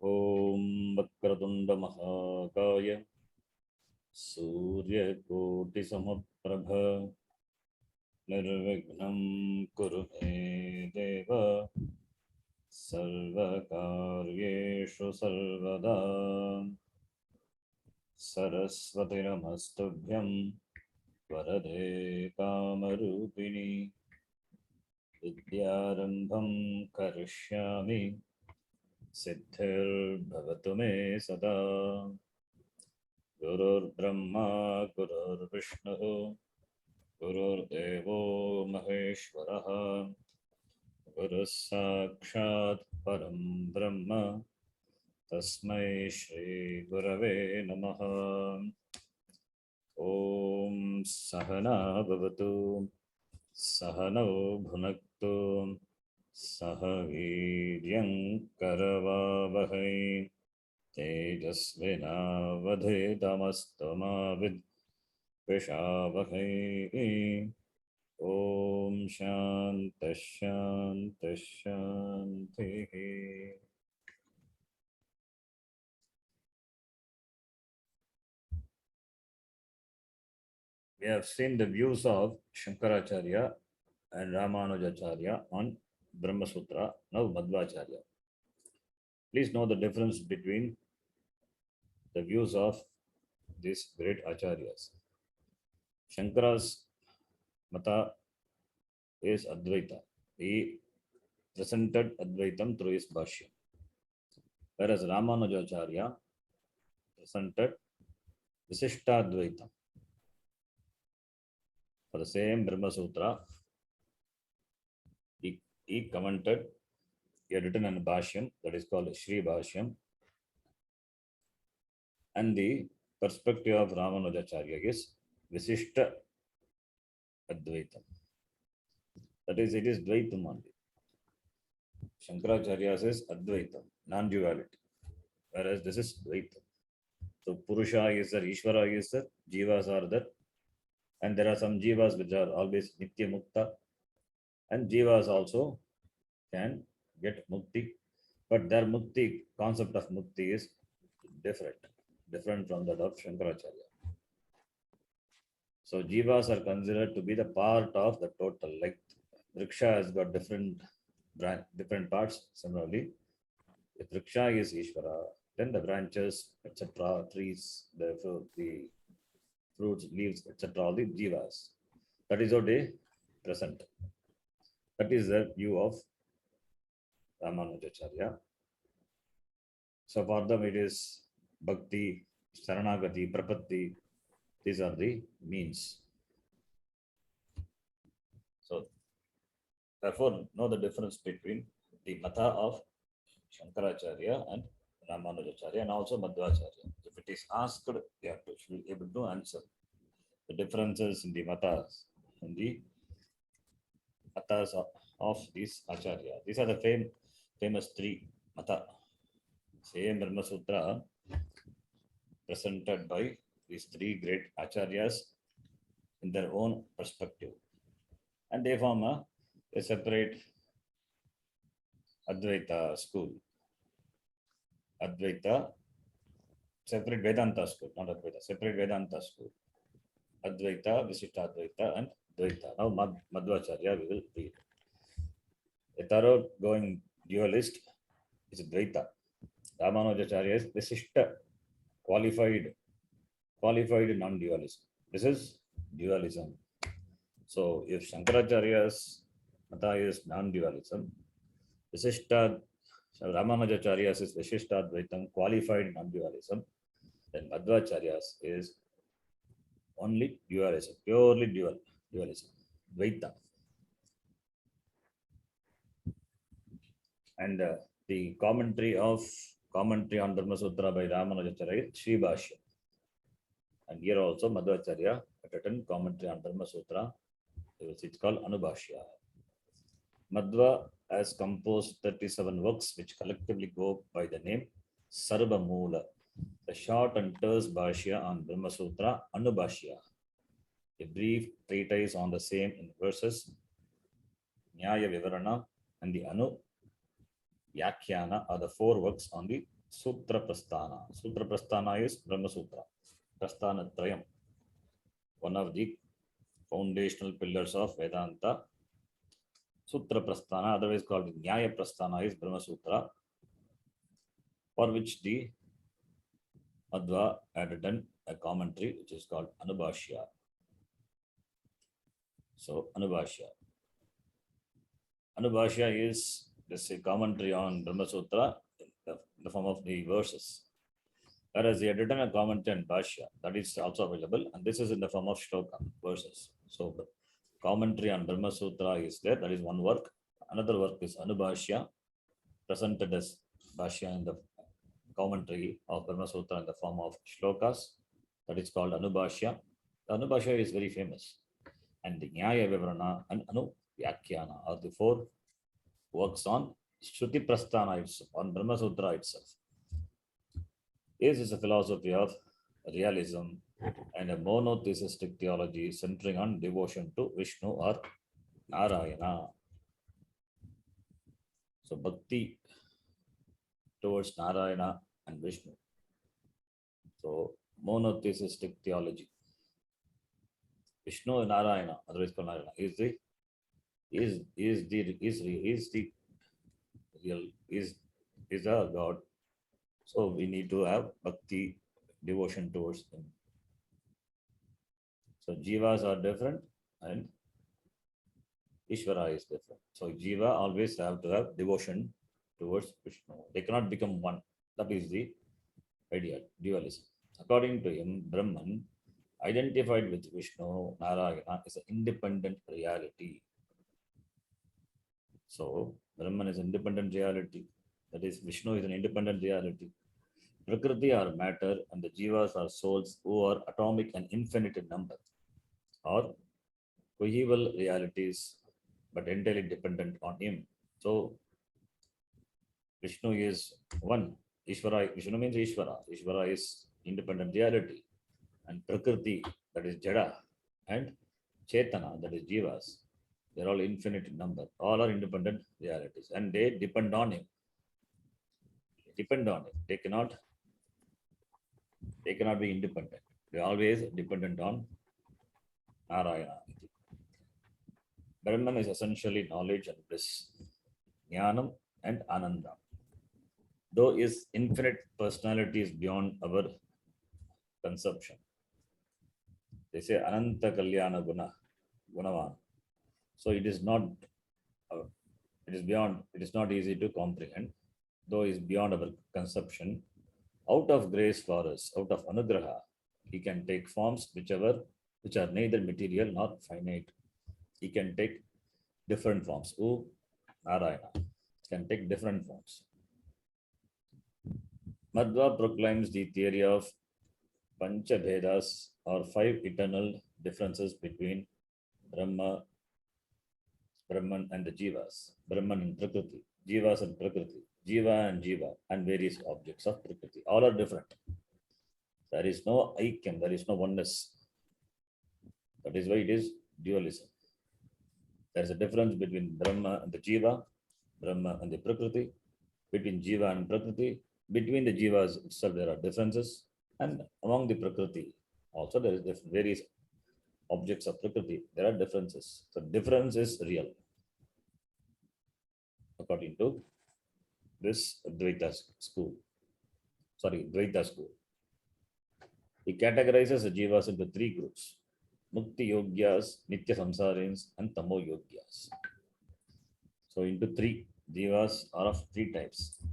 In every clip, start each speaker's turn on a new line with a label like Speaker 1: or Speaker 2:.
Speaker 1: Om Vakratunda Mahakaya Surya Koti Samaprabha Nirvignam Kurume Deva Sarvakaryeshu Sarvada Saraswati Namastubhyam Varade Kamarupini Vidyarambham Karishyami Siddhir Bhavatu Me Sada Gurur Brahma Gurur Vishnu Gurur Devo Maheshwaraha Guru Sakshat Param Brahma Tasmai Shri Gurave Namaha Om Sahana Bhavatu Sahano Bhunaktu Sahaviryam Karavavahai Tejasvinavadhitamastu Vishavahai. Om Shanti Shanti Shanti. We have seen the views of Shankaracharya and Ramanujacharya on Brahma Sutra, now Madhvacharya. Please know the difference between the views of these great acharyas. Shankara's Mata is Advaita. He presented Advaitam through his Bhashya. Whereas Ramanujacharya presented Visishtadvaitam. For the same Brahma Sutra, he commented, he had written an Bhashyam that is called Shri Bhashyam. And the perspective of Ramanujacharya is Visishta Advaitam. That is, it is Dvaitam only. Shankaracharya says Advaitam, non-duality. Whereas this is Dvaitam. So Purusha is there, Ishvara is there, Jivas are there. And there are some Jivas which are always Nitya Mukta. And Jivas also can get Mukti. But their Mukti, concept of Mukti is different from that of Shankaracharya. So Jivas are considered to be the part of the total. Like Vriksha has got different parts. Similarly, if Vriksha is Ishvara, then the branches, etc., trees, the fruits, leaves, etc., all the Jivas. That is how they present. That is the view of Ramanujacharya. So for them it is Bhakti, Saranagati, Prapatti. These are the means. So therefore, know the difference between the Mata of Shankaracharya and Ramanujacharya and also Madhvacharya. If it is asked, you have to be able to answer the differences in the Matas, in the Matas of these Acharya. These are the famous three Mata. Same Brahma Sutra presented by these three great Acharyas in their own perspective. And they form a separate Advaita school. Advaita, separate Vedanta school, not Advaita, separate Vedanta school. Advaita, Visishtadvaita, and Dvaita. Now Madhvacharya we will read. A thorough-going dualist is Dvaita. Ramanujacharya is Visishta, qualified non-dualism. This is dualism. So if Shankaracharya's Mata is non-dualism, Ramanujacharya's is Vishishtadvaitam, qualified non-dualism, then Madhvacharya's is only dualism, purely dualism, Dvaita. And the commentary on Brahma Sutra by Ramanujacharya is Shri Bhashya. And here also Madhvacharya written commentary on Brahma Sutra. It's called Anubhasya. Madhva has composed 37 works which collectively go by the name Sarva Moola. The short and terse Bhashya on Brahma Sutra, Anubhasya. A brief treatise on the same in verses, Nyaya Vivarana and the Anu Yakhyana are the four works on the Sutra Prasthana. Sutra Prasthana is Brahma Sutra. Prasthana Trayam, one of the foundational pillars of Vedanta. Sutra Prasthana, otherwise called Nyaya Prasthana, is Brahma Sutra, for which the Madhva had done a commentary which is called Anubhasya. So, Anubhasya. Anubhasya is this a commentary on Brahma Sutra in the form of the verses. Whereas he had written a commentary on Bhashya, that is also available, and this is in the form of shloka, verses. So, the commentary on Brahma Sutra is there, that is one work. Another work is Anubhasya, presented as Bhashya in the commentary of Brahma Sutra in the form of shlokas, that is called Anubhasya. The Anubhasya is very famous. And the Nyaya Vivarana and Anu Vyakhyana are the four works on Shruti Prasthana itself, on Brahma Sutra itself. This is a philosophy of realism and a monotheistic theology centering on devotion to Vishnu or Narayana. So, bhakti towards Narayana and Vishnu. So, monotheistic theology. Vishnu and Narayana, otherwise called Narayana, is the real, is a God. So we need to have bhakti, devotion towards him. So Jivas are different and Ishvara is different. So Jiva always have to have devotion towards Vishnu. They cannot become one. That is the idea, dualism. According to him, Brahman, identified with Vishnu, Narayana, is an independent reality. So Brahman is independent reality. That is, Vishnu is an independent reality. Prakriti are matter and the Jivas are souls who are atomic and infinite in number, or coeval realities, but entirely dependent on him. So Vishnu is one. Ishvara, Vishnu means Ishvara. Ishvara is independent reality. And Prakriti, that is Jada, and Chetana, that is Jivas, they're all infinite in number. All are independent realities. And they depend on him. Depend on it. They cannot be independent. They are always dependent on Narayana. Brahman is essentially knowledge and bliss, Jnanam and Ananda. Though his infinite personality is beyond our conception. They say Ananta Kalyana Gunavan. So it is not, it is beyond, it is not easy to comprehend, though it is beyond our conception. Out of grace for us, out of Anugraha, he can take forms which are neither material nor finite. He can take different forms. Who? Narayana can take different forms. Madhva proclaims the theory of Pancha Vedas, or 5 eternal differences between Brahman and the Jivas, Brahman and Prakriti, Jivas and Prakriti, Jiva and Jiva, and various objects of Prakriti. All are different. There is no aikyam, there is no oneness. That is why it is dualism. There is a difference between Brahma and the Jiva, Brahma and the Prakriti, between Jiva and Prakriti. Between the Jivas itself, there are differences, and among the Prakriti, also there is various objects of Prakriti. There are differences. So difference is real, according to this Dvaita school. He categorizes the Jivas into 3 groups: Mukti Yogyas, Nitya Samsarins, and Tamo Yogyas. So into 3, Jivas are of 3 types: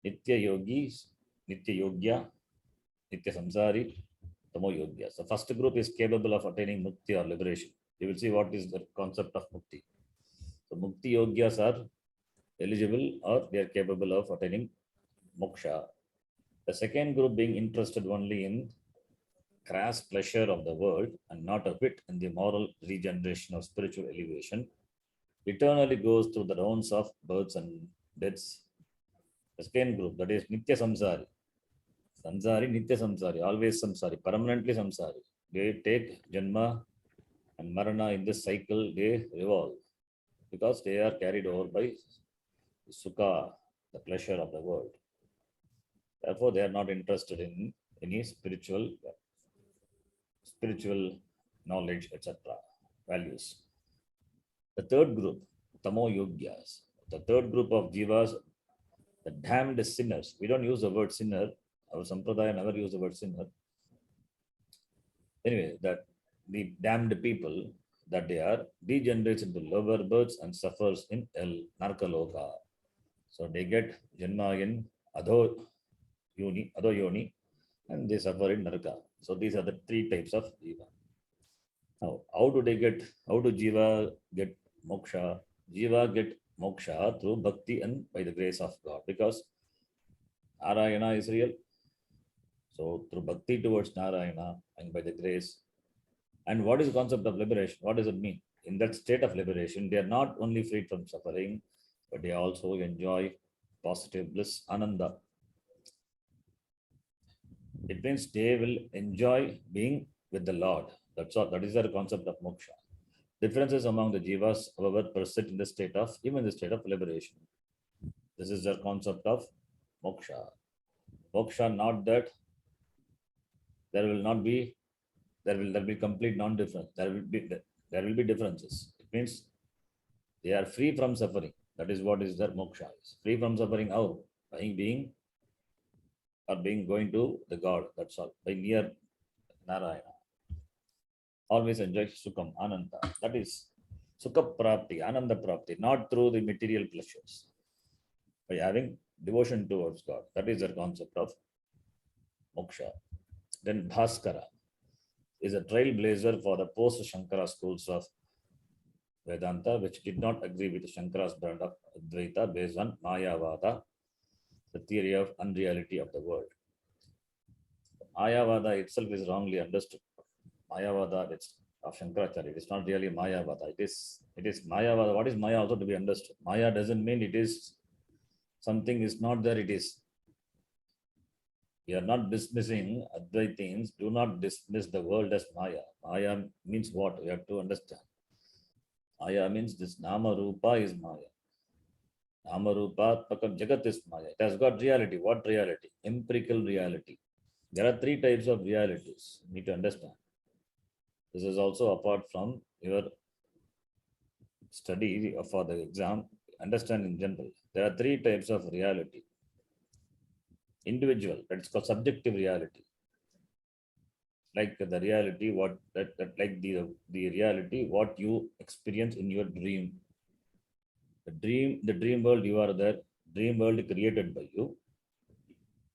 Speaker 1: Nitya Yogis, Nitya Yogya, Nitya Samsari, Tamo Yogya. So first group is capable of attaining Mukti or liberation. You will see what is the concept of Mukti. So Mukti Yogyas are eligible, or they are capable of attaining moksha. The second group being interested only in crass pleasure of the world and not a bit in the moral regeneration of spiritual elevation, eternally goes through the rounds of births and deaths. The second group, that is Nitya Samsari. Nitya Samsari, always Samsari, permanently Samsari. They take Janma and Marana in this cycle, they revolve because they are carried over by Sukha, the pleasure of the world. Therefore, they are not interested in any spiritual knowledge, etc., values. The third group, Tamo Yogyas, the third group of Jivas, the damned sinners. We don't use the word sinner. Our Sampradaya never use the word sinner. Anyway, that the damned people, that they are degenerates into lower births and suffers in hell, Narkaloka. So they get Janma in Adho Yoni, and they suffer in Naraka. So these are the three types of Jiva. Now, how do Jiva get moksha? Jiva get moksha through bhakti and by the grace of God, because Narayana is real. So through bhakti towards Narayana and by the grace. And what is the concept of liberation? What does it mean? In that state of liberation, they are not only freed from suffering, but they also enjoy positive bliss, ananda. It means they will enjoy being with the Lord. That's all. That is the concept of moksha. Differences among the jivas, however, persist in the state of, even the state of liberation. This is the concept of moksha. Moksha, not that there will be complete non-difference. There will be differences. It means they are free from suffering. That is what is their moksha is. Free from suffering. How? By being going to the God. That's all. By near Narayana. Always enjoy Sukham, Ananda. That is Sukha Prapti, Ananda Prapti, not through the material pleasures. By having devotion towards God. That is the concept of moksha. Then Bhaskara is a trailblazer for the post-Shankara schools of Vedanta, which did not agree with Shankara's brand of Advaita based on Mayavada, the theory of unreality of the world. Mayavada itself is wrongly understood. Mayavada of Shankaracharya, it is not really Mayavada. It is Mayavada. What is Maya also to be understood? Maya doesn't mean it is something is not there, it is. We are not dismissing Advaitins. Do not dismiss the world as Maya. Maya means what? We have to understand. Maya means this Nama Rupa is Maya. Nama Rupa Jagat is Maya. It has got reality. What reality? Empirical reality. There are three types of realities. You need to understand. This is also apart from your study for the exam. Understand in general. There are three types of reality. Individual, that's called subjective reality. Like the reality, like the reality, what you experience in your dream. The dream world, you are there. Dream world created by you.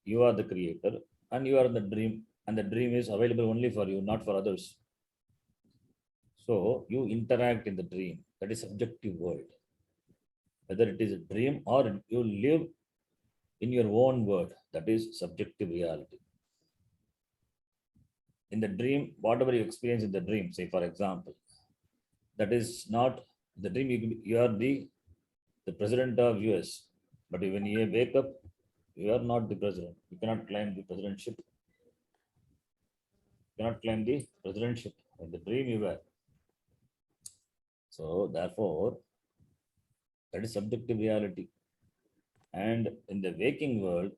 Speaker 1: You are the creator, and you are the dream, and the dream is available only for you, not for others. So you interact in the dream. That is subjective world. Whether it is a dream or you live in your own world, that is subjective reality. In the dream, whatever you experience in the dream, say for example, that is not the dream. You are the president of US, but when you wake up, you are not the president. You cannot claim the presidentship. You cannot claim the presidentship. In the dream you were. So therefore, that is subjective reality. And in the waking world,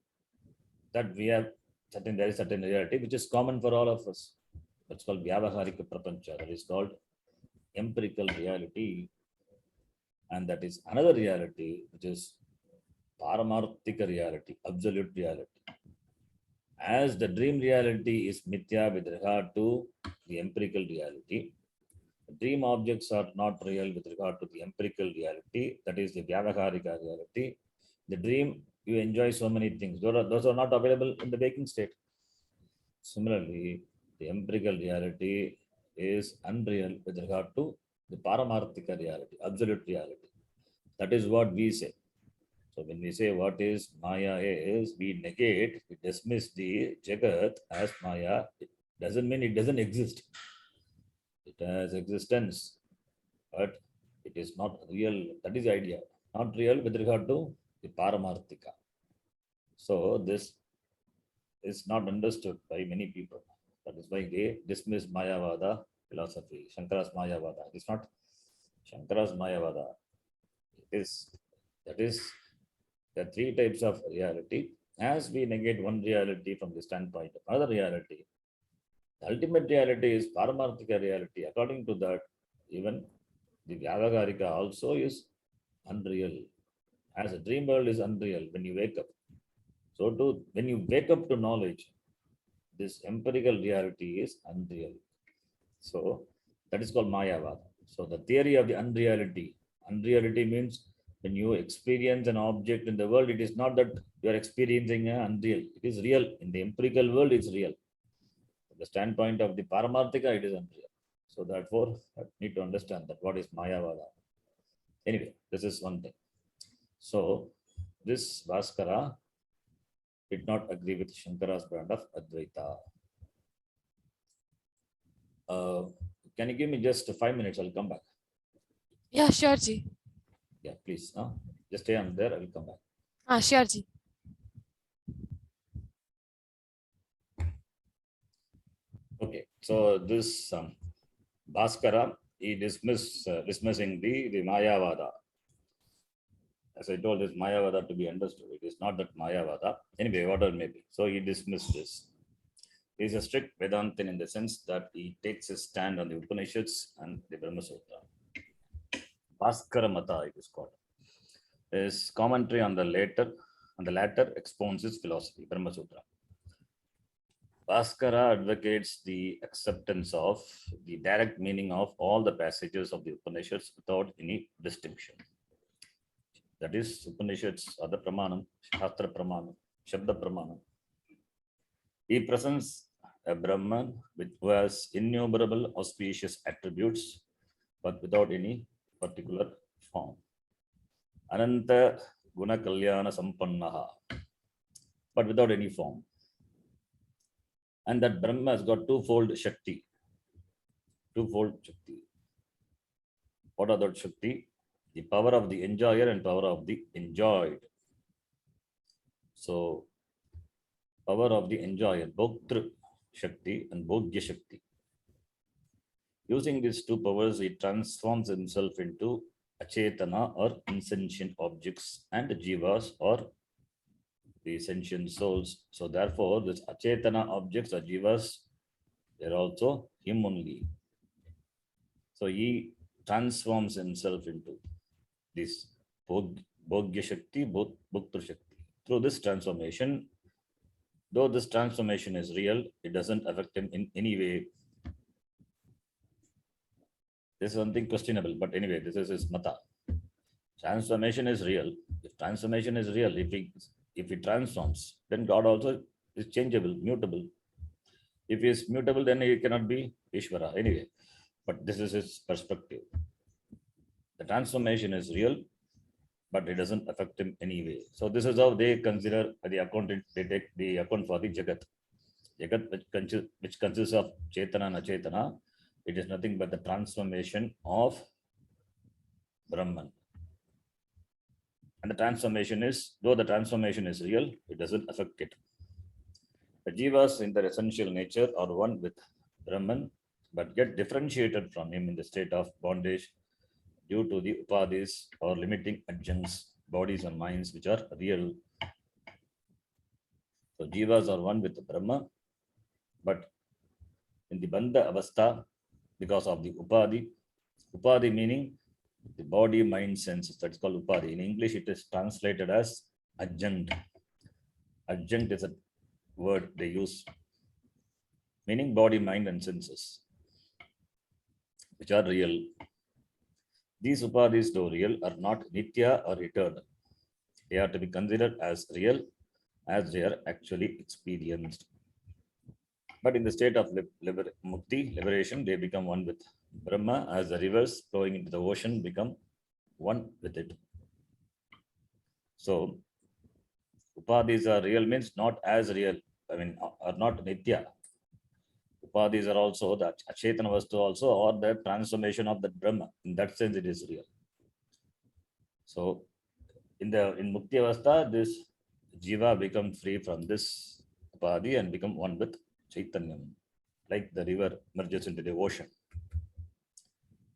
Speaker 1: that we have there is certain reality which is common for all of us. That's called Vyavaharika Prapancha. That is called empirical reality. And that is another reality which is Paramarthika reality, absolute reality. As the dream reality is mithya with regard to the empirical reality, dream objects are not real with regard to the empirical reality, that is the Vyavaharika reality. The dream, you enjoy so many things. Those are not available in the waking state. Similarly, the empirical reality is unreal with regard to the Paramarthika reality, absolute reality. That is what we say. So when we say what is Maya is, we negate, we dismiss the Jagat as Maya. It doesn't mean it doesn't exist. It has existence, but it is not real. That is the idea. Not real with regard to the Paramarthika. So this is not understood by many people. That is why they dismiss Mayavada philosophy, Shankara's Mayavada. It's not Shankara's Mayavada. That is There are three types of reality. As we negate one reality from the standpoint of another reality, the ultimate reality is Paramarthika reality. According to that, even the Vyavaharika also is unreal. As a dream world is unreal when you wake up. So too, when you wake up to knowledge, this empirical reality is unreal. So that is called Mayavada. So the theory of the unreality. Unreality means when you experience an object in the world, it is not that you are experiencing an unreal. It is real. In the empirical world, it's real. From the standpoint of the Paramarthika, it is unreal. So therefore, I need to understand that what is Mayavada. Anyway, this is one thing. So this Bhaskara did not agree with Shankara's brand of Advaita. Can you give me just 5 minutes? I'll come back.
Speaker 2: Yeah, sure, Ji.
Speaker 1: Yeah, please. Just stay on there. I will come back.
Speaker 2: Sure, Ji.
Speaker 1: Okay. So this Bhaskara, he dismissing the Mayavada. As I told, this Mayavada to be understood. It is not that Mayavada. Anyway, whatever it may be. So he dismissed this. He is a strict Vedantin in the sense that he takes his stand on the Upanishads and the Brahma Sutra. Bhaskara Mata, it is called. His commentary on the latter expounds his philosophy, Brahma Sutra. Bhaskara advocates the acceptance of the direct meaning of all the passages of the Upanishads without any distinction. That is, Upanishads are the Pramanam, Shastra Pramanam, Shabda Pramanam. He presents a Brahman who has innumerable auspicious attributes, but without any particular form. Ananta Guna Kalyana Sampannaha, but without any form. And that Brahma has got twofold Shakti. Twofold Shakti. What are that Shakti? The power of the enjoyer and power of the enjoyed. So, power of the enjoyer, Bhoktru Shakti and Bhogya Shakti. Using these two powers, he transforms himself into Achetana or insentient objects and Jivas or the sentient souls. So therefore, this Achetana objects or Jivas, they're also him only. So he transforms himself into this Bhogya Shakti, Bhoktra Shakti. Through this transformation, though this transformation is real, it doesn't affect him in any way. This is something questionable, but anyway, this is his mata. Transformation is real. If transformation is real, if he transforms, then God also is changeable, mutable. If he is mutable, then he cannot be Ishvara. Anyway, but this is his perspective. The transformation is real, but it doesn't affect him anyway. So this is how they consider the accountant. They take the account for the Jagat. Jagat, which consists of Chetana and Achetana, it is nothing but the transformation of Brahman. And the transformation is, though the transformation is real, it doesn't affect it. The Jivas in their essential nature are one with Brahman, but get differentiated from him in the state of bondage due to the upadhis or limiting adjuncts, bodies and minds which are real. So Jivas are one with Brahma, but in the Bandha Avastha, because of the Upadhi meaning the body, mind, senses, that's called Upadhi. In English, it is translated as adjunct. Adjunct is a word they use, meaning body, mind, and senses, which are real. These Upadhis, though real, are not Nitya or eternal. They are to be considered as real as they are actually experienced. But in the state of mukti, liberation, they become one with Brahma as the rivers flowing into the ocean become one with it. So, Upadhis are real means not as real, are not Nitya. Upadhis are also the Achetana Vastu also, or the transformation of the Brahma. In that sense, it is real. So, in Mukti Avastha, this Jiva become free from this Upadhi and become one with Chaitanyam, like the river merges into the ocean.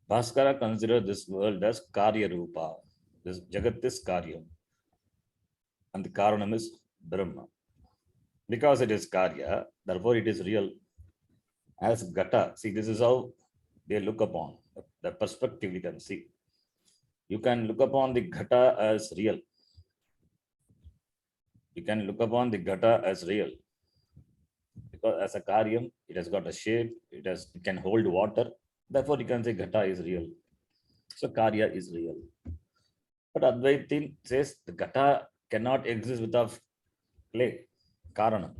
Speaker 1: Bhaskara consider this world as Karya Rupa. This Jagat is Karyam. and the Karanam is Brahma. Because it is Karya, therefore it is real. As Gata, see, this is how they look upon the perspective we can see. You can look upon the Gata as real. You can look upon the Gata as real. Because as a Karyam, it has got a shape, it can hold water. Therefore, you can say Gata is real. So Karya is real. But Advaitin says the Gata cannot exist without clay, Karanam.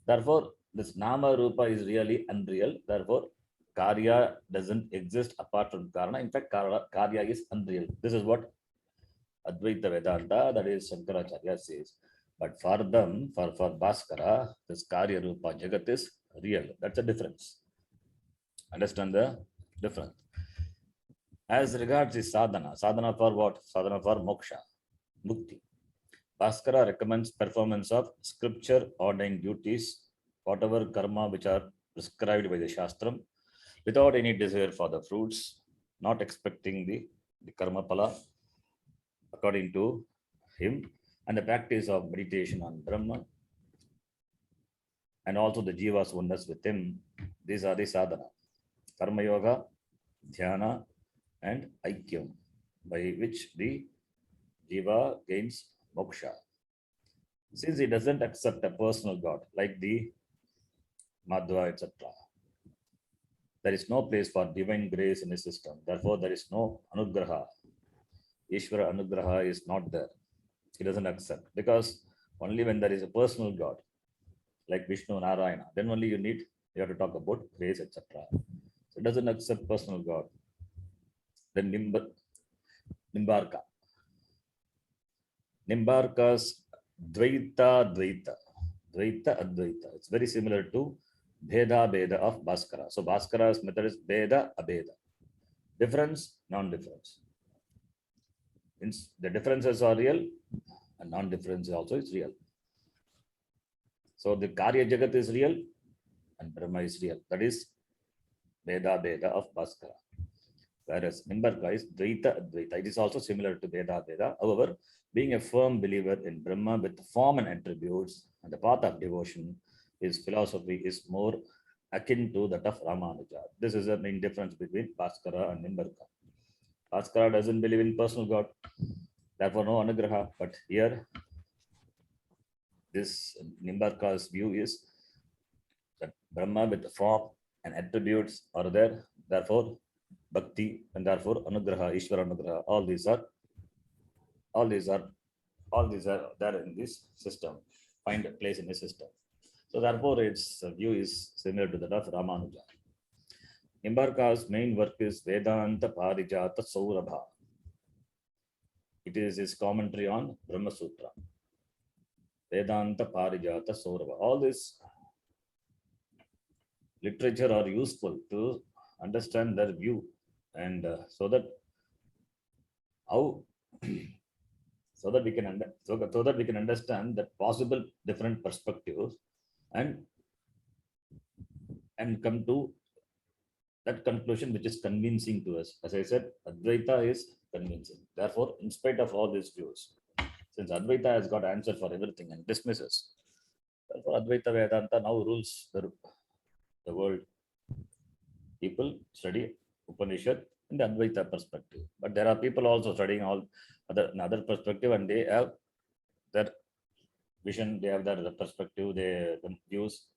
Speaker 1: Therefore, this Nama Rupa is really unreal. Therefore, Karya doesn't exist apart from Karana. In fact, Karya is unreal. This is what Advaita Vedanta, that is Shankaracharya says. But for them, for Bhaskara, this Karya Rupa Jagat is real. That's a difference. Understand the difference. As regards the sadhana for what? Sadhana for moksha, mukti. Bhaskara recommends performance of scripture ordained duties, whatever karma which are prescribed by the Shastram, without any desire for the fruits, not expecting the karma pala, according to him, and the practice of meditation on Brahma, and also the Jivas oneness with him. These are the sadhana. Karma yoga, dhyana, and aikyam, by which the Jiva gains moksha. Since he doesn't accept a personal God like the Madhva, etc., there is no place for divine grace in his system. Therefore, there is no anugraha. Ishvara anugraha is not there. He doesn't accept. Because only when there is a personal God, like Vishnu, Narayana, then only you have to talk about grace, etc. So it doesn't accept personal God. Then Nimbarka. Nimbarka's Dvaita, Advaita. It's very similar to Bheda of Bhaskara. So Bhaskara's method is Bheda, Abheda. Difference, non-difference. Means the differences are real and non-difference also is real. So the Karya Jagat is real and Brahma is real. That is Bheda of Bhaskara. Whereas Nimbarka is Dvaita, Advaita. It is also similar to Bheda. However, being a firm believer in Brahma with form and attributes and the path of devotion, his philosophy is more akin to that of Ramanuja. This is the main difference between Bhaskara and Nimbarka. Bhaskara doesn't believe in personal God, therefore no anugraha. But here, this Nimbarka's view is that Brahma with the form and attributes are there, therefore bhakti, and therefore anugraha, Ishvara anugraha, all these are there in this system, find a place in the system. So therefore its view is similar to that of Ramanuja. Nimbarka's main work is Vedanta Parijata Saurabha. It is his commentary on Brahma Sutra. Vedanta Parijata Saurabha. All this literature are useful to understand their view, and so that we can understand that possible different perspectives and come to that conclusion which is convincing to us. As I said, Advaita is convincing. Therefore, in spite of all these views, since Advaita has got answer for everything and dismisses, therefore Advaita Vedanta now rules the world. People study Upanishad in the Advaita perspective. But there are people also studying another perspective, and they have their vision, they have their perspective, their views,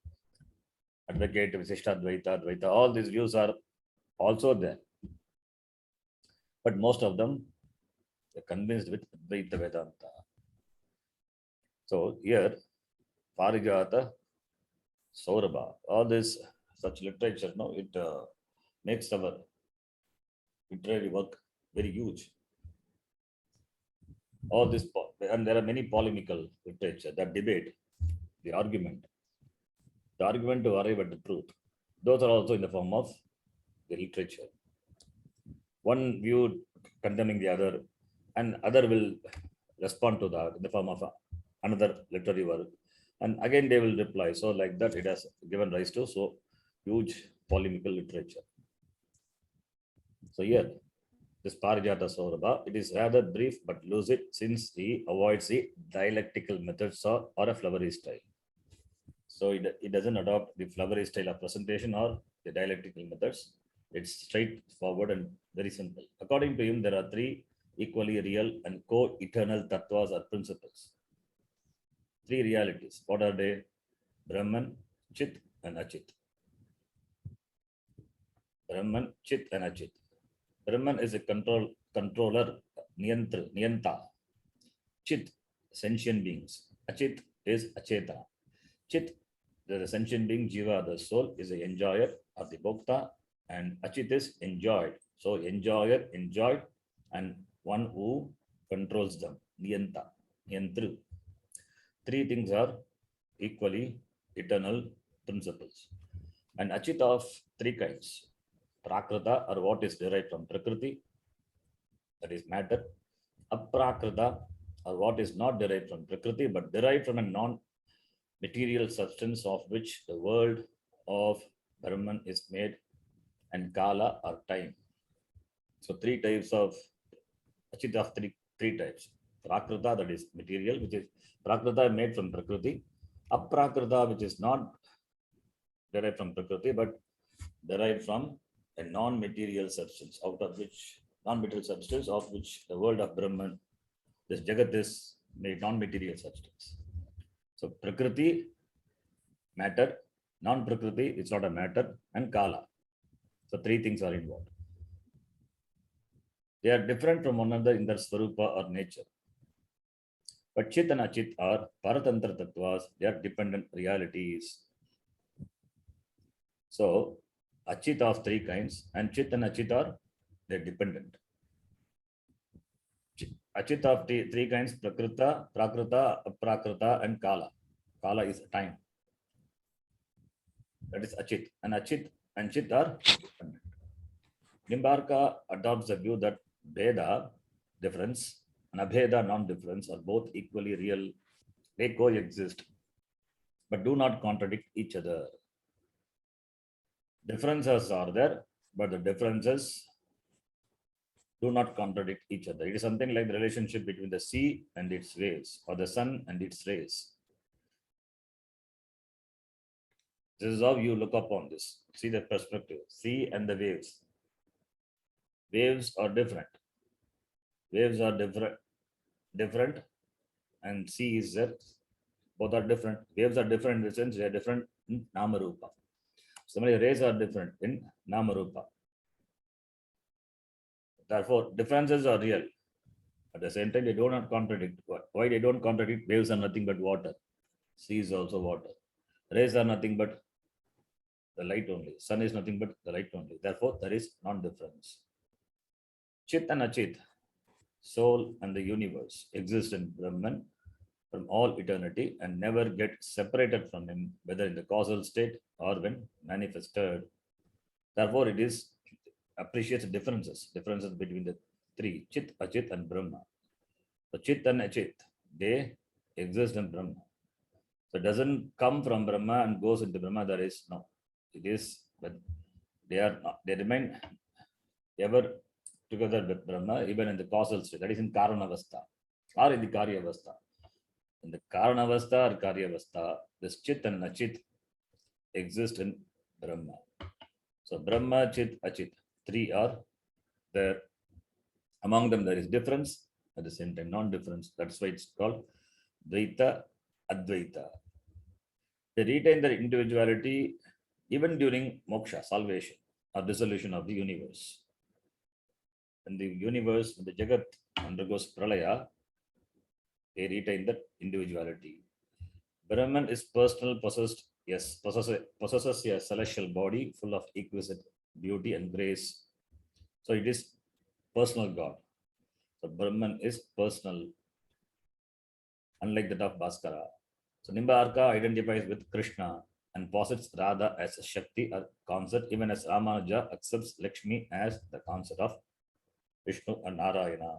Speaker 1: advocate Visishta Advaita. All these views are also there. But most of them are convinced with Advaita Vedanta. So here, Parijata, Saurabha, all this such literature, it makes our literary work very huge. All this, and there are many polemical literature that debate the argument to arrive at the truth. Those are also in the form of the literature. One view condemning the other, and other will respond to that in the form of another literary work. And again, they will reply. So like that, it has given rise to so huge polemical literature. So here, this Parijata Saurabha, it is rather brief but lucid since he avoids the dialectical methods or a flowery style. So it doesn't adopt the flowery style of presentation or the dialectical methods. It's straightforward and very simple. According to him, there are three equally real and co-eternal tattvas or principles. Three realities. What are they? Brahman, Chit, and Achit. Brahman, Chit, and Achit. Brahman is a controller, Niyanta. Chit, sentient beings. Achit is Achetana. Chit, the sentient being, Jiva, the soul, is the enjoyer or the Bhokta, and Achit is enjoyed. So, enjoyer, enjoyed, and one who controls them, Niyanta, Niyantru. Three things are equally eternal principles. And Achit of three kinds. Prakrita, or what is derived from Prakriti, that is matter. Aprakrita, or what is not derived from Prakriti, but derived from a non-material substance of which the world of Brahman is made, and Kala, or time. So three types of Achit of three types. Prakrita, that is material, which is Prakrita made from Prakriti. Aprakrita, which is not derived from Prakriti, but derived from a non-material substance, of which the world of Brahman, this Jagat, is made non-material substance. So Prakriti, matter, non-Prakriti, it's not a matter, and Kala. So three things are involved. They are different from one another in their Swarupa or nature. But Chit and Achit are Paratantra Tattvas, they are dependent realities. So Achit of three kinds, and Chit and Achit are they're dependent. Achit of three kinds: Prakrita, Prakrita, Aprakrita, and Kala. Kala is time. That is Achit. And Achit and Chit are dependent. Nimbarka adopts the view that Bheda, difference, and Abheda, non-difference, are both equally real. They coexist, but do not contradict each other. Differences are there, but the differences do not contradict each other. It is something like the relationship between the sea and its waves, or the sun and its rays. This is how you look upon this. See the perspective. Sea and the waves. Waves are different. Waves are different, and sea is there. Both are different. Waves are different in the sense they are different in Namarupa. Similarly, rays are different in Namarupa. Therefore, differences are real. At the same time, they do not contradict. Why they don't contradict? Waves are nothing but water. Sea is also water. Rays are nothing but the light only. Sun is nothing but the light only. Therefore, there is non-difference. Chit and Achit, soul and the universe, exist in Brahman from all eternity and never get separated from him, whether in the causal state or when manifested. Therefore, it is appreciates differences between the three, Chit, Achit, and Brahma. So Chit and Achit, they exist in Brahma. So it doesn't come from Brahma and goes into Brahma. There is no. It is, but they remain ever together with Brahma, even in the causal state. That is in Karanavastha or in the Karyavastha. In the Karanavastha or Karyavastha, this Chit and Achit exist in Brahma. So Brahma, Chit, Achit, three are there. Among them, there is difference, at the same time, non-difference. That's why it's called Dvaita, Advaita. They retain their individuality even during moksha, salvation, or dissolution of the universe. When the universe, when the Jagat undergoes pralaya, they retain that individuality. Brahman is personal, possessed, yes, possesses a celestial body full of exquisite beauty and grace. So it is personal God. So Brahman is personal, unlike that of Bhaskara. So Nimbarka identifies with Krishna and posits Radha as a Shakti or concept, even as Ramanuja accepts Lakshmi as the concept of Vishnu and Narayana.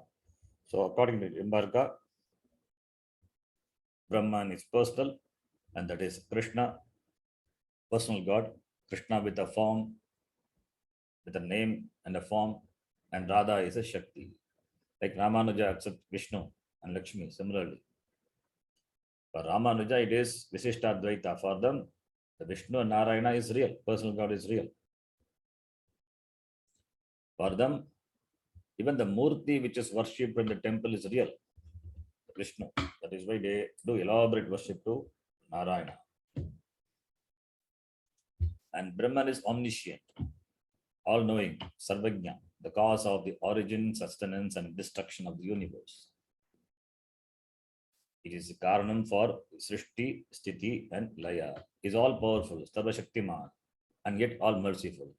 Speaker 1: So according to Nimbarka, Brahman is personal, and that is Krishna, personal God, Krishna with a form, with a name and a form, and Radha is a Shakti. Like Ramanuja accepts Vishnu and Lakshmi similarly. For Ramanuja, it is Visishtadvaita. For them, the Vishnu and Narayana is real. Personal God is real. For them, even the Murti which is worshipped in the temple is real. Vishnu. That is why they do elaborate worship to Narayana. And Brahman is omniscient, all-knowing, Sarvajna, the cause of the origin, sustenance, and destruction of the universe. It is the Karanam for Srishti, Sthiti, and Laya. He is all-powerful, Sarvashaktiman, and yet all-merciful.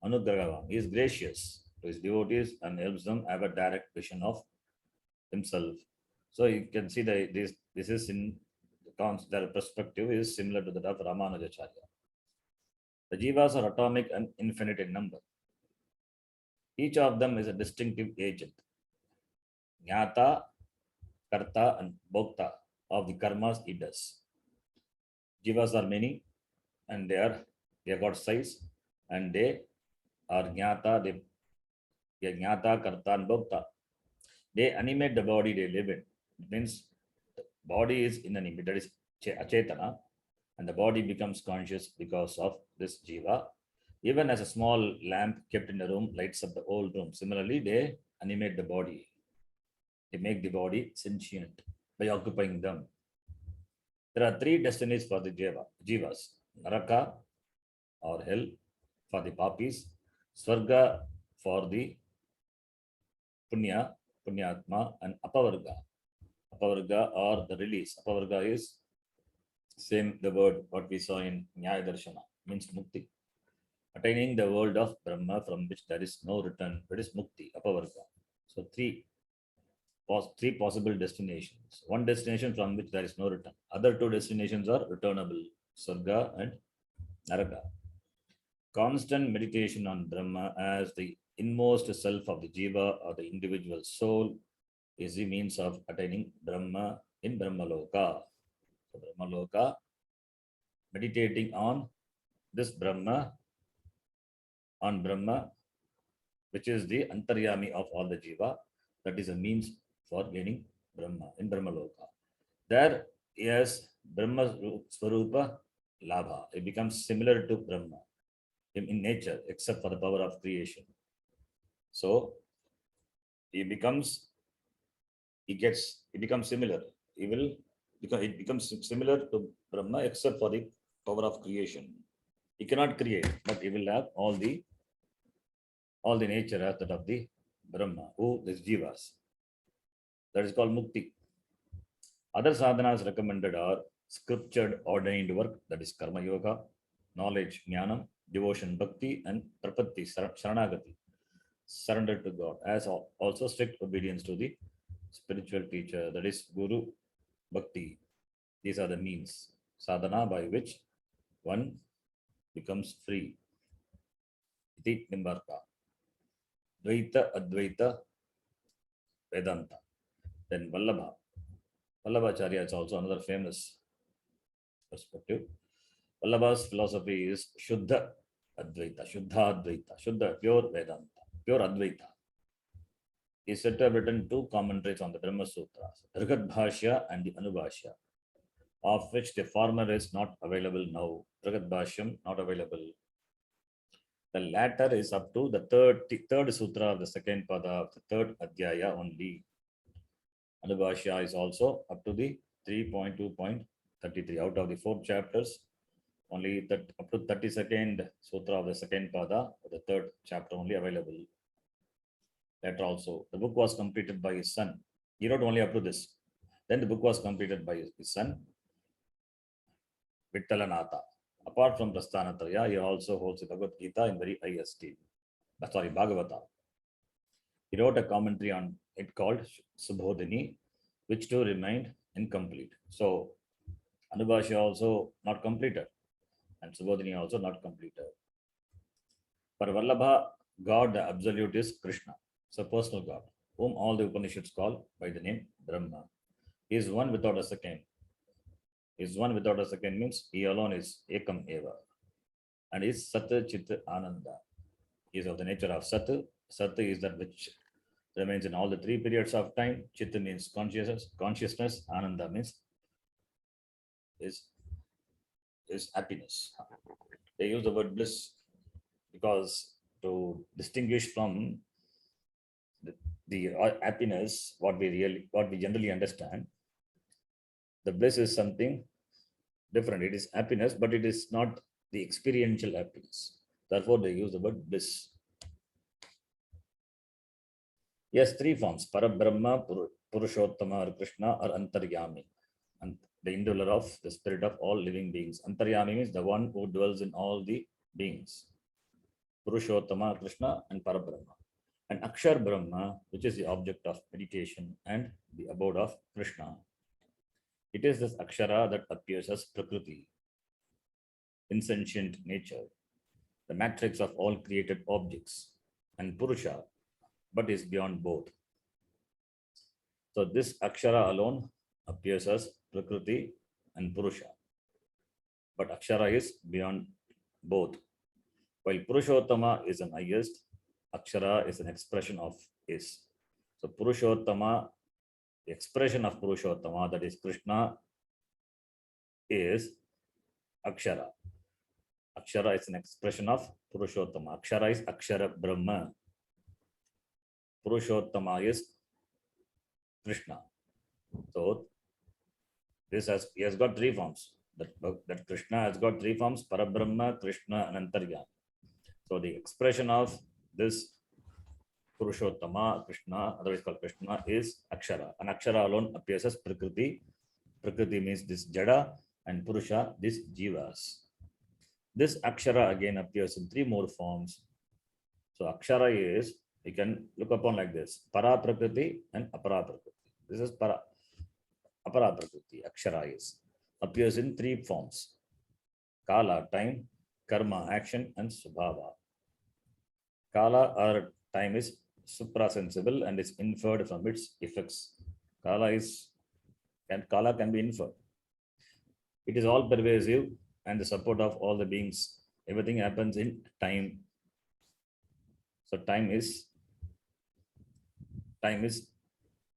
Speaker 1: Anugrahava, he is gracious to his devotees and helps them have a direct vision of himself. So you can see that this is in their perspective is similar to that of Ramanujacharya. The Jivas are atomic and infinite in number. Each of them is a distinctive agent. Jnata, Karta, and Bhokta of the karmas he does. Jivas are many and they have got size and they are Jnata, they are Jnata, Karta, and Bhokta. They animate the body they live in. It means the body is inanimate, that is achetana, and the body becomes conscious because of this jiva. Even as a small lamp kept in a room lights up the whole room. Similarly, they animate the body. They make the body sentient by occupying them. There are three destinies for the jivas: Naraka or hell for the papis, Swarga for the Punyatma, and Apavarga. Apavarga or the release. Apavarga is same the word what we saw in Nyaya Darshana, means Mukti. Attaining the world of Brahma from which there is no return. That is Mukti, Apavarga. So three possible destinations. One destination from which there is no return. Other two destinations are returnable, Sarga and Naraka. Constant meditation on Brahma as the inmost self of the jiva or the individual soul is the means of attaining Brahma in Brahmaloka. So Brahmaloka, meditating on this Brahma, which is the Antaryami of all the jiva, that is a means for gaining Brahma in Brahmaloka. There, yes, Brahma Swarupa Labha. It becomes similar to Brahma in nature, except for the power of creation. So it becomes similar. It becomes similar to Brahma except for the power of creation. He cannot create, but he will have all the nature as that of the Brahma, who is Jivas. That is called Mukti. Other sadhanas recommended are scriptured ordained work, that is Karma Yoga, knowledge, Jnanam, devotion, Bhakti, and Prapatti, Saranagati, surrender to God, as also strict obedience to the spiritual teacher, that is Guru, Bhakti. These are the means, sadhana, by which one becomes free. Iti Nimbarka. Dvaita, Advaita, Vedanta. Then Vallabha. Vallabhacharya is also another famous perspective. Vallabha's philosophy is Shuddha Advaita, Shuddha Advaita, Shuddha, pure Vedanta, pure Advaita. He is said to have written two commentaries on the Brahma Sutras, Bhashya and the Anubhasya, of which the former is not available now. Bhashyam not available. The latter is up to the third sutra of the second pada of the third adhyaya only. Anubhasya is also up to the 3.2.33 out of the 4 chapters. Only that up to 32nd sutra of the second pada of the third chapter only available. Later also, the book was completed by his son. He wrote only up to this. Then the book was completed by his son, Vittalanatha. Apart from Prasthanatraya, he also holds the Bhagavad Gita in very high esteem. Sorry, Bhagavata. He wrote a commentary on it called Subhodhini, which too remained incomplete. So, Anubhasya also not completed, and Subhodhini also not completed. For Vallabha, God, the absolute, is Krishna. So, personal God, whom all the Upanishads call by the name Brahma. He is one without a second. Is one without a second means he alone is Ekam Eva. And is Sat Chit Ananda. He is of the nature of Sat Sat is that which remains in all the three periods of time. Chit means consciousness. Ananda means is happiness. They use the word bliss because to distinguish from the happiness, what we generally understand, the bliss is something different. It is happiness, but it is not the experiential happiness. Therefore, they use the word bliss. Yes, three forms: Parabrahma, Purushottama, or Krishna, or Antaryami, and the indweller of the spirit of all living beings. Antaryami means the one who dwells in all the beings. Purushottama, Krishna, and Parabrahma. And Akshar Brahma, which is the object of meditation and the abode of Krishna. It is this Akshara that appears as Prakriti, insentient nature, the matrix of all created objects, and Purusha, but is beyond both. So this Akshara alone appears as Prakriti and Purusha, but Akshara is beyond both. While Purushottama is an highest, Akshara is an expression of is. So Purushottama, the expression of Purushottama, that is Krishna, is Akshara. Akshara is an expression of Purushottama. Akshara is Akshara Brahma. Purushottama is Krishna. So he has got three forms. That Krishna has got three forms: Parabrahma, Krishna, and Antaryami. So the expression of this Purushottama, Krishna, otherwise called Krishna, is Akshara. And Akshara alone appears as Prakriti. Prakriti means this Jada, and Purusha, this Jivas. This Akshara again appears in three more forms. So Akshara is, you can look upon like this: Para Prakriti and Apara Prakriti. This is Para. Apara Prakriti, Akshara is, appears in three forms: Kala, time; Karma, action; and Subhava. Kala or time is suprasensible and is inferred from its effects. Kala can be inferred. It is all pervasive and the support of all the beings. Everything happens in time. So time is,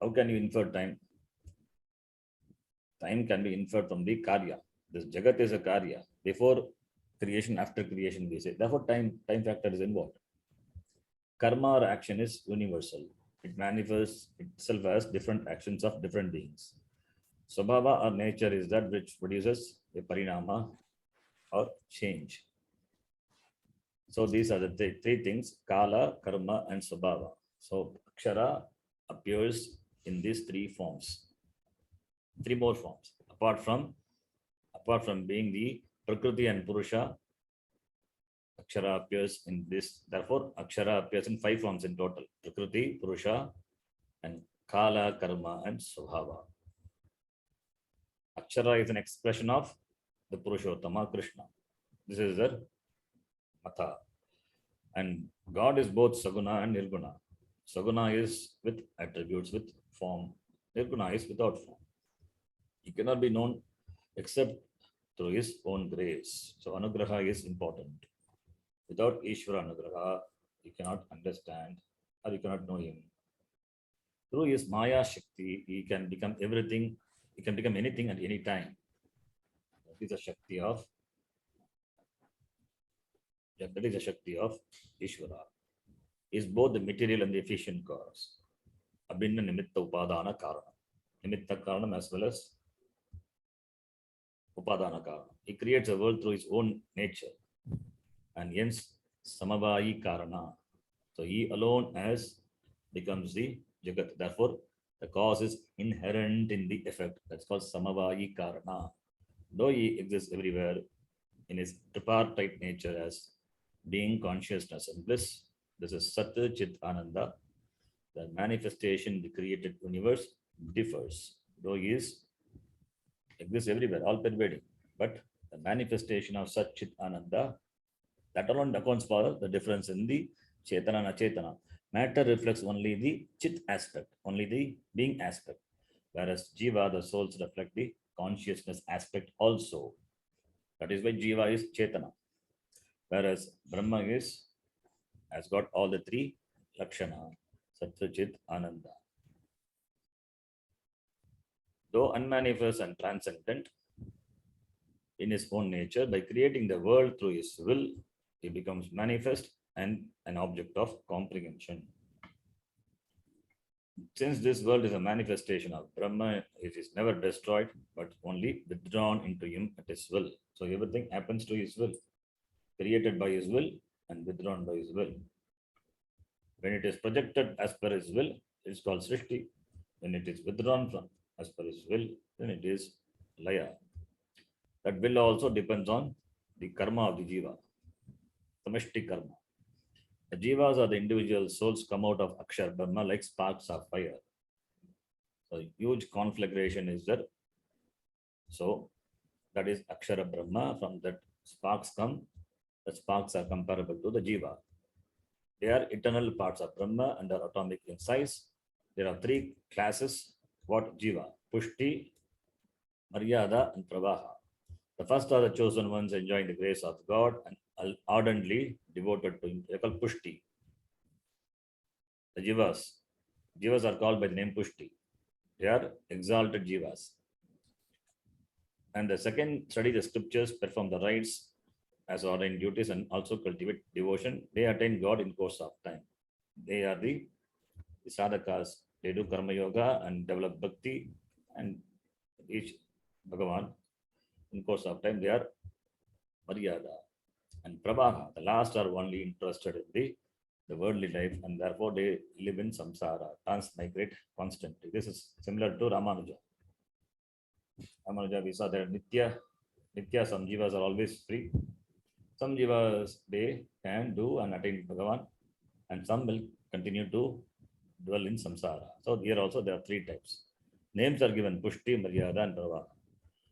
Speaker 1: how can you infer time? Time can be inferred from the karya. This Jagat is a karya. Before creation, after creation, we say. Therefore, time factor is involved. Karma or action is universal. It manifests itself as different actions of different beings. Swabhava or nature is that which produces a parinama or change. So these are the three things: Kala, Karma, and Swabhava. So Akshara appears in these three forms. Three more forms. Apart from being the Prakriti and Purusha, Akshara appears in this. Therefore, Akshara appears in five forms in total: Prakriti, Purusha, and Kala, Karma, and Swabhava. Akshara is an expression of the Purushottama, Krishna. This is the Matha. And God is both Saguna and Nirguna. Saguna is with attributes, with form. Nirguna is without form. He cannot be known except through his own grace. So Anugraha is important. Without Ishvara Anugraha, you cannot understand or you cannot know him. Through his Maya Shakti, he can become everything. He can become anything at any time. That is the Shakti of Ishvara. He is both the material and the efficient cause. Abhinna Nimitta Upadana Karana. Nimitta Karanam as well as Upadana Karana. He creates a world through his own nature. And hence Samavayi Karana. So he alone becomes the Jagat. Therefore, the cause is inherent in the effect. That's called Samavayi Karana. Though he exists everywhere in his tripartite nature as being, consciousness, and bliss, this is Sat Chit Ananda. The manifestation in the created universe differs. Though he exists everywhere, all pervading. But the manifestation of Sat Chit Ananda, that alone accounts for the difference in the Chetana and Achetana. Matter reflects only the Chit aspect, only the being aspect, whereas Jiva, the souls, reflect the consciousness aspect also. That is why Jiva is Chetana, whereas Brahma has got all the three Lakshana, Satvachit, Ananda. Though unmanifest and transcendent in his own nature, by creating the world through his will, he becomes manifest and an object of comprehension. Since this world is a manifestation of Brahma, it is never destroyed, but only withdrawn into him at his will. So everything happens to his will, created by his will and withdrawn by his will. When it is projected as per his will, it is called Srishti. When it is withdrawn from as per his will, then it is Laya. That will also depends on the karma of the jiva, samashti karma. The jivas are the individual souls come out of Akshar Brahma like sparks of fire. So huge conflagration is there. So that is Akshara Brahma. From that sparks come. The sparks are comparable to the jiva. They are eternal parts of Brahma and are atomic in size. There are three classes. What jiva? Pushti, Maryada, and Pravaha. The first are the chosen ones enjoying the grace of God and ardently devoted to him. They are called Pushti. The Jivas. Jivas are called by the name Pushti. They are exalted Jivas. And the second, study the scriptures, perform the rites as ordained duties, and also cultivate devotion. They attain God in course of time. They are the sadhakas. They do karma yoga and develop bhakti and reach Bhagavan in course of time. They are Maryada and Prabhaha. The last are only interested in the worldly life, and therefore they live in samsara, transmigrate constantly. This is similar to Ramanuja. Ramanuja, we saw that Nitya, some jivas are always free. Some jivas, they can do and attain Bhagavan, and some will continue to dwell in samsara. So here also there are three types. Names are given: Pushti, Maryada, and Pravaha.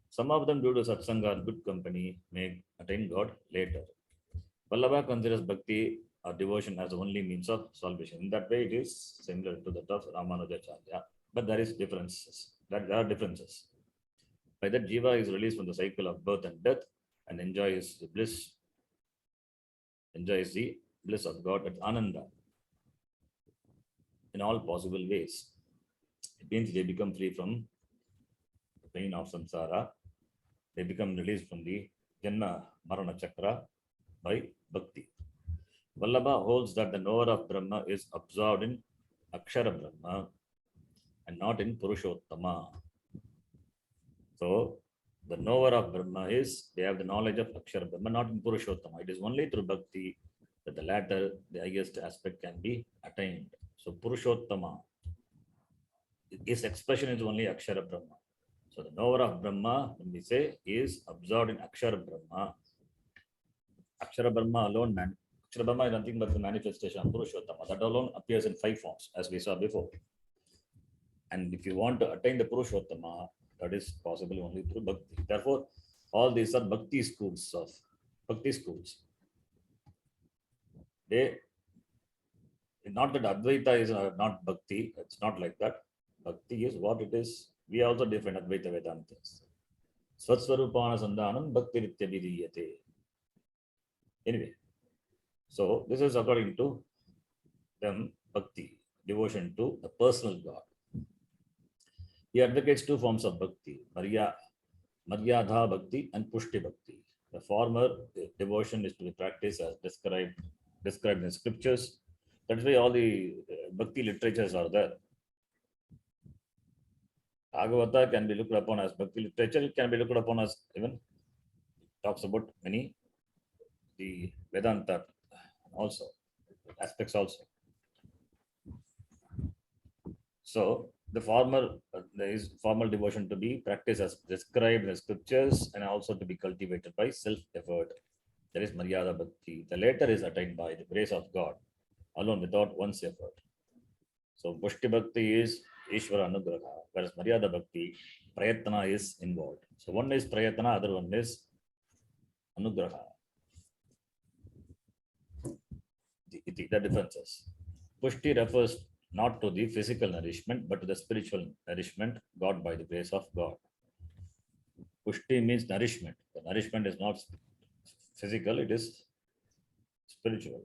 Speaker 1: Some of them, due to satsanga and good company, may attain God later. Vallabha considers bhakti or devotion as the only means of salvation. In that way, it is similar to that of Ramanujacharya. But there is differences. There are differences. By that, jiva is released from the cycle of birth and death and enjoys the bliss of God at Ananda in all possible ways. It means they become free from the pain of samsara. They become released from the Janma Marana Chakra by bhakti. Vallabha holds that the knower of Brahma is absorbed in Akshara Brahma and not in Purushottama. So, the knower of Brahma is, they have the knowledge of Akshara Brahma, not in Purushottama. It is only through bhakti that the latter, the highest aspect, can be attained. So, Purushottama, his expression is only Akshara Brahma. So, the knower of Brahma, when we say, is absorbed in Akshara Brahma. Akshara Brahma alone, Akshara Brahma is nothing but the manifestation of Purushottama. That alone appears in 5 forms, as we saw before. And if you want to attain the Purushottama, that is possible only through bhakti. Therefore, all these are bhakti schools. They, not that Advaita is not bhakti, it's not like that. Bhakti is what it is. We also define Advaita Vedantas. Svatsvarupana Sandhanam Bhakti Ritya Vidiyate. Anyway, so this is according to them bhakti, devotion to the personal God. He advocates 2 forms of bhakti, Maryadha bhakti and Pushti bhakti. The former devotion is to be practiced as described in scriptures. That's why all the bhakti literatures are there. Bhagavata can be looked upon as bhakti literature. It can be looked upon as even talks about many the Vedanta also aspects also. So the there is formal devotion to be practiced as described in the scriptures and also to be cultivated by self-effort. There is Maryada Bhakti. The latter is attained by the grace of God alone without one's effort. So Pushti Bhakti is Ishvara Anugraha, whereas Maryada Bhakti, Prayatna is involved. So one is Prayatna, other one is Anugraha. The differences. Pushti refers not to the physical nourishment, but to the spiritual nourishment got by the grace of God. Pushti means nourishment. The nourishment is not physical, it is spiritual.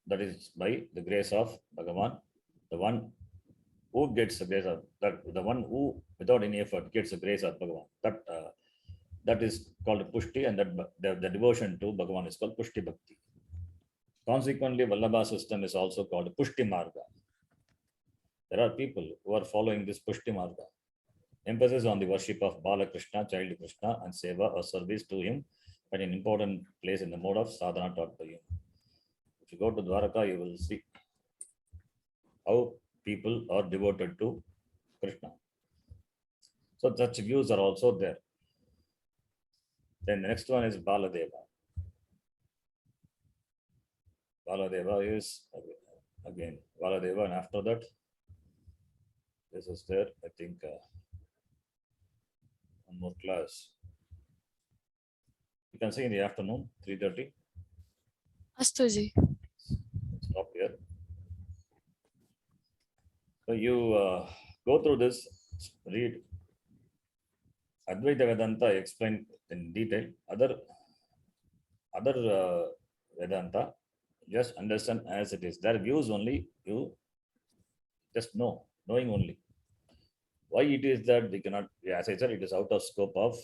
Speaker 1: that is by the grace of Bhagavan, the one who gets the grace of that, the one who without any effort gets the grace of Bhagavan. That is called Pushti, and that the devotion to Bhagavan is called Pushti Bhakti. Consequently, Vallabha system is also called Pushti Marga. There are people who are following this Pushti Marga. Emphasis on the worship of Bala Krishna, child Krishna, and seva or service to him at an important place in the mode of sadhana taught by him. If you go to Dwaraka, you will see how people are devoted to Krishna. So such views are also there. Then the next one is Baladeva. Baladeva is again Baladeva, and after that, this is there. I think one more class. You can see in the afternoon, 3:30.
Speaker 2: Astu ji.
Speaker 1: Stop here. So you go through this, read Advaita Vedanta explained in detail. Other Vedanta, just understand as it is. Their views only, you just know, knowing only. Why it is that we cannot, as I said, it is out of scope of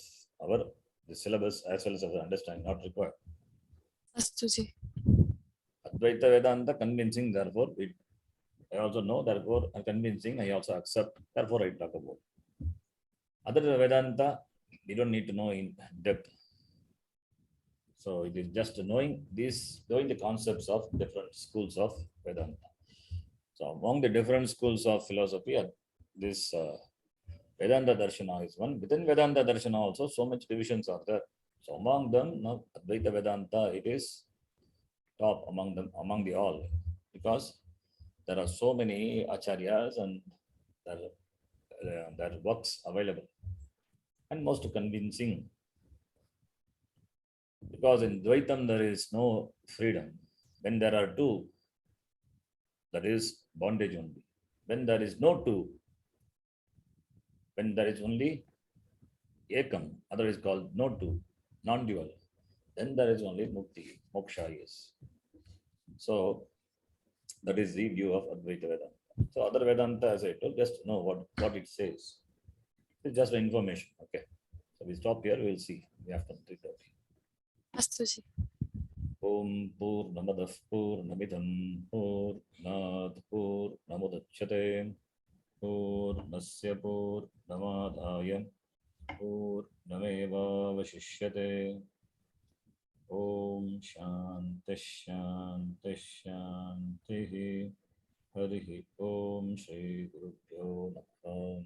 Speaker 1: our the syllabus as well as our understanding, not required.
Speaker 2: Astu ji.
Speaker 1: Advaita Vedanta convincing, therefore, I also know, therefore, convincing, I also accept, therefore, I talk about. Other Vedanta, we don't need to know in depth. So it is just knowing the concepts of different schools of Vedanta. So among the different schools of philosophy, this Vedanta Darshana is one. Within Vedanta Darshana also, so much divisions are there. So among them, now Advaita Vedanta, it is top among them, among the all, because there are so many acharyas and their works available and most convincing. Because in Dvaitam there is no freedom. When there are two, that is bondage only. When there is no two, when there is only ekam, other is called no two, non-dual, then there is only mukti, moksha is. So that is the view of Advaita Vedanta. So other Vedanta, as I told, just know what it says. It's just information. Okay. So we stop here, we'll see after 3:30.
Speaker 2: Astu ji.
Speaker 1: Om Purnamadah Purnamidam Purnat Purnamudachyate Purnasya Purnamadaya Purnameva Vashishyate. Om Shanti Shanti Shanti. Harihi Om Shri Gurubhyo Namaha.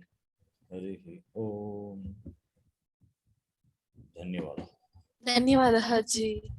Speaker 1: Harihi Om. Dhanyawad.
Speaker 2: Dhanyawad ji.